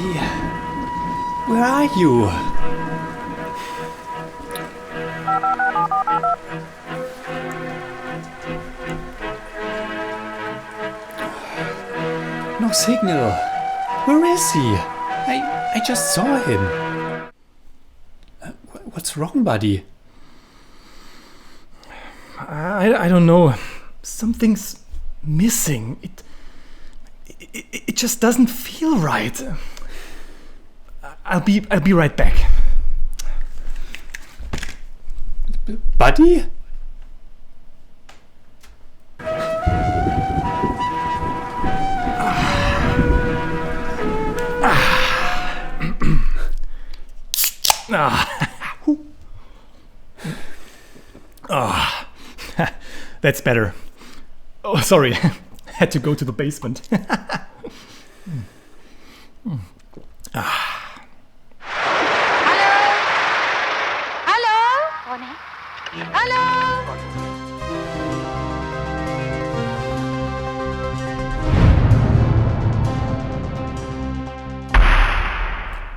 Buddy, where are you? No signal. Where is he? I just saw him. What's wrong, buddy? I don't know. Something's missing. It just doesn't feel right. I'll be right back. Buddy? That's better. Oh, sorry. Had to go to the basement.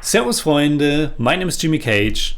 Servus Freunde, my name is Jimmy Cage.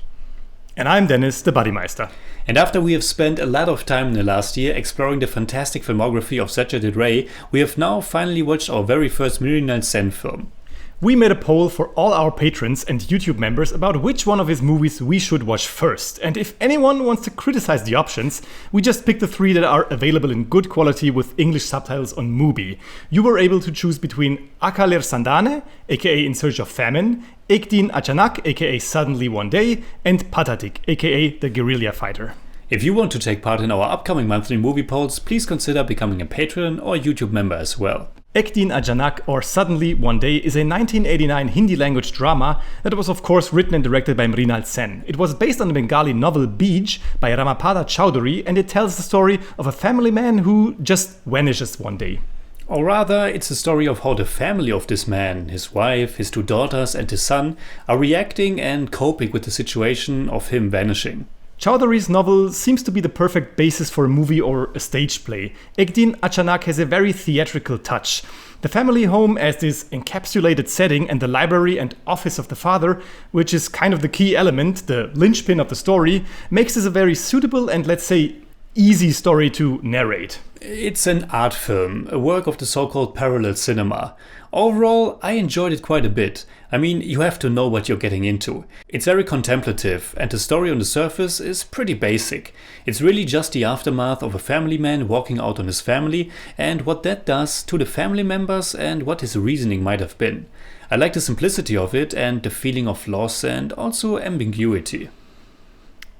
And I'm Deniz, the Buddymeister. And after we have spent a lot of time in the last year exploring the fantastic filmography of Accentuated, we have now finally watched our very first Mrinal Sen film. We made a poll for all our patrons and YouTube members about which one of his movies we should watch first. And if anyone wants to criticize the options, we just picked the 3 that are available in good quality with English subtitles on Mubi. You were able to choose between Akaler Sandane, aka In Search of Famine, EK DIN ACHANAK, aka Suddenly One Day, and Patatik, aka The Guerrilla Fighter. If you want to take part in our upcoming monthly movie polls, please consider becoming a patron or YouTube member as well. EK DIN ACHANAK, or Suddenly One Day, is a 1989 Hindi language drama that was of course written and directed by Mrinal Sen. It was based on the Bengali novel Bij by Ramapada Chowdhury, and it tells the story of a family man who just vanishes one day. Or rather, it's the story of how the family of this man, his wife, his 2 daughters and his son, are reacting and coping with the situation of him vanishing. Chowdhury's novel seems to be the perfect basis for a movie or a stage play. EK DIN ACHANAK has a very theatrical touch. The family home as this encapsulated setting and the library and office of the father, which is kind of the key element, the linchpin of the story, makes this a very suitable and, let's say, easy story to narrate. It's an art film, a work of the so-called parallel cinema. Overall, I enjoyed it quite a bit. I mean, you have to know what you're getting into. It's very contemplative, and the story on the surface is pretty basic. It's really just the aftermath of a family man walking out on his family and what that does to the family members and what his reasoning might have been. I like the simplicity of it and the feeling of loss and also ambiguity.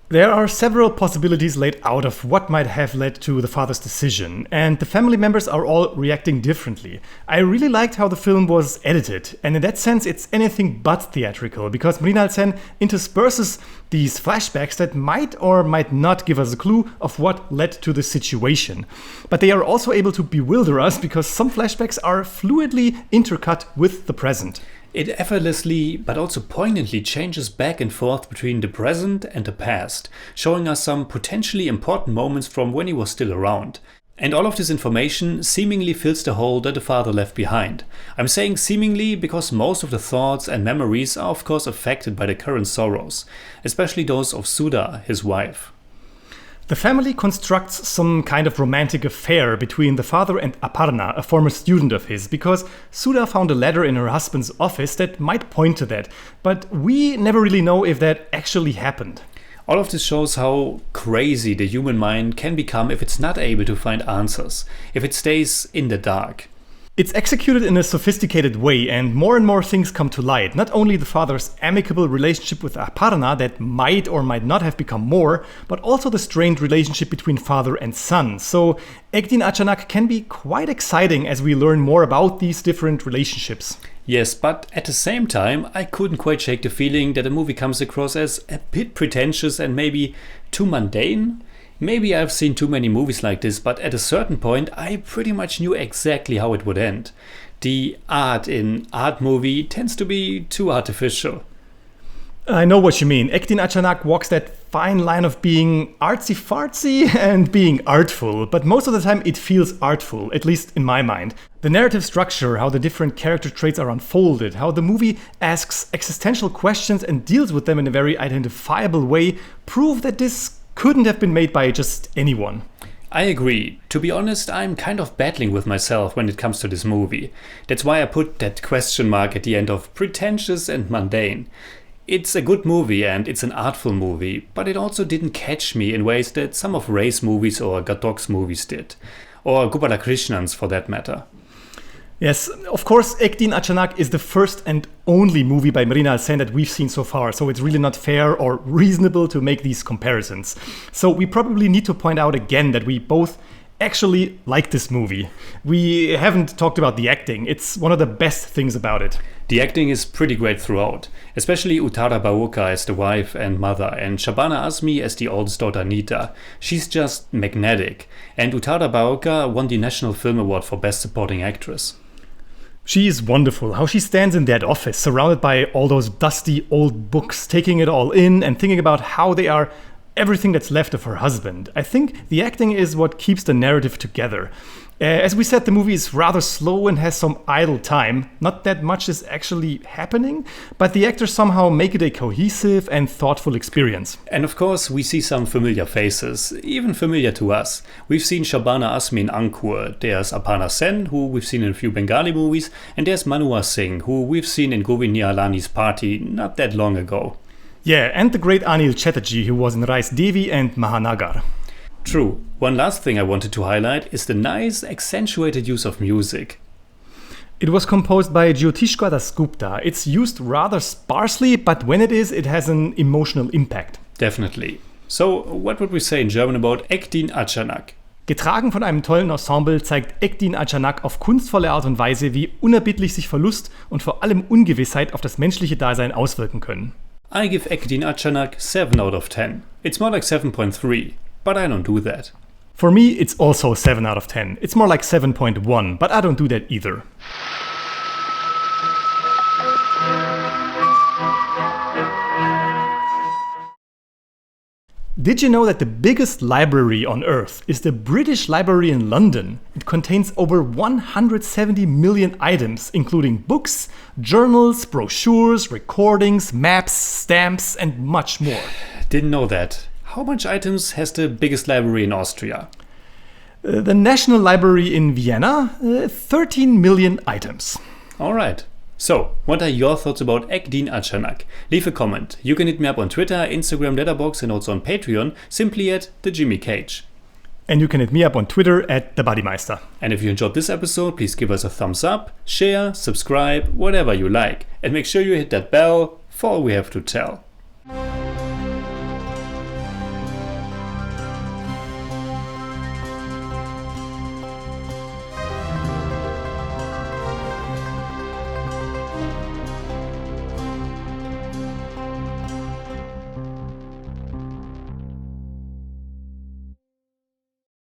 There are several possibilities laid out of what might have led to the father's decision, and the family members are all reacting differently. I really liked how the film was edited, and in that sense it's anything but theatrical, because Mrinal Sen intersperses these flashbacks that might or might not give us a clue of what led to the situation. But they are also able to bewilder us, because some flashbacks are fluidly intercut with the present. It effortlessly, but also poignantly changes back and forth between the present and the past, showing us some potentially important moments from when he was still around. And all of this information seemingly fills the hole that the father left behind. I'm saying seemingly because most of the thoughts and memories are of course affected by the current sorrows, especially those of Sudha, his wife. The family constructs some kind of romantic affair between the father and Aparna, a former student of his, because Sudha found a letter in her husband's office that might point to that, but we never really know if that actually happened. All of this shows how crazy the human mind can become if it's not able to find answers, if it stays in the dark. It's executed in a sophisticated way, and more things come to light. Not only the father's amicable relationship with Aparna that might or might not have become more, but also the strained relationship between father and son. So EK DIN ACHANAK can be quite exciting as we learn more about these different relationships. Yes, but at the same time, I couldn't quite shake the feeling that the movie comes across as a bit pretentious and maybe too mundane. Maybe I've seen too many movies like this, but at a certain point I pretty much knew exactly how it would end. The art in art movie tends to be too artificial. I know what you mean. EK DIN ACHANAK walks that fine line of being artsy-fartsy and being artful, but most of the time it feels artful, at least in my mind. The narrative structure, how the different character traits are unfolded, how the movie asks existential questions and deals with them in a very identifiable way, prove that this couldn't have been made by just anyone. I agree. To be honest, I'm kind of battling with myself when it comes to this movie. That's why I put that question mark at the end of pretentious and mundane. It's a good movie and it's an artful movie, but it also didn't catch me in ways that some of Ray's movies or Gadok's movies did. Or Gopalakrishnan's for that matter. Yes, of course, EK DIN ACHANAK is the first and only movie by Mrinal Sen that we've seen so far, so it's really not fair or reasonable to make these comparisons. So we probably need to point out again that we both actually like this movie. We haven't talked about the acting. It's one of the best things about it. The acting is pretty great throughout, especially Uttara Baoka as the wife and mother, and Shabana Azmi as the oldest daughter Nita. She's just magnetic, and Uttara Baoka won the National Film Award for Best Supporting Actress. She is wonderful. How she stands in that office, surrounded by all those dusty old books, taking it all in and thinking about how they are everything that's left of her husband. I think the acting is what keeps the narrative together. As we said, the movie is rather slow and has some idle time. Not that much is actually happening, but the actors somehow make it a cohesive and thoughtful experience. And of course, we see some familiar faces, even familiar to us. We've seen Shabana Azmi in Ankur, there's Aparna Sen, who we've seen in a few Bengali movies, and there's Manohar Singh, who we've seen in Govind Nihalani's Party not that long ago. Yeah, and the great Anil Chatterjee, who was in Rais Devi and Mahanagar. True. One last thing I wanted to highlight is the nice accentuated use of music. It was composed by Jyotishka Dasgupta. It's used rather sparsely, but when it is, it has an emotional impact. Definitely. So, what would we say in German about EK DIN ACHANAK? Getragen von einem tollen Ensemble zeigt EK DIN ACHANAK auf kunstvolle Art und Weise, wie unerbittlich sich Verlust und vor allem Ungewissheit auf das menschliche Dasein auswirken können. I give EK DIN ACHANAK 7 out of 10. It's more like 7.3. But I don't do that. For me, it's also 7 out of 10. It's more like 7.1, but I don't do that either. Did you know that the biggest library on Earth is the British Library in London? It contains over 170 million items, including books, journals, brochures, recordings, maps, stamps, and much more. Didn't know that. How much items has the biggest library in Austria? The National Library in Vienna, 13 million items. Alright. So, what are your thoughts about EK DIN ACHANAK? Leave a comment. You can hit me up on Twitter, Instagram, Letterboxd, and also on Patreon, simply at the Jimmy Cage. And you can hit me up on Twitter at the Buddymeister. And if you enjoyed this episode, please give us a thumbs up, share, subscribe, whatever you like. And make sure you hit that bell for all we have to tell.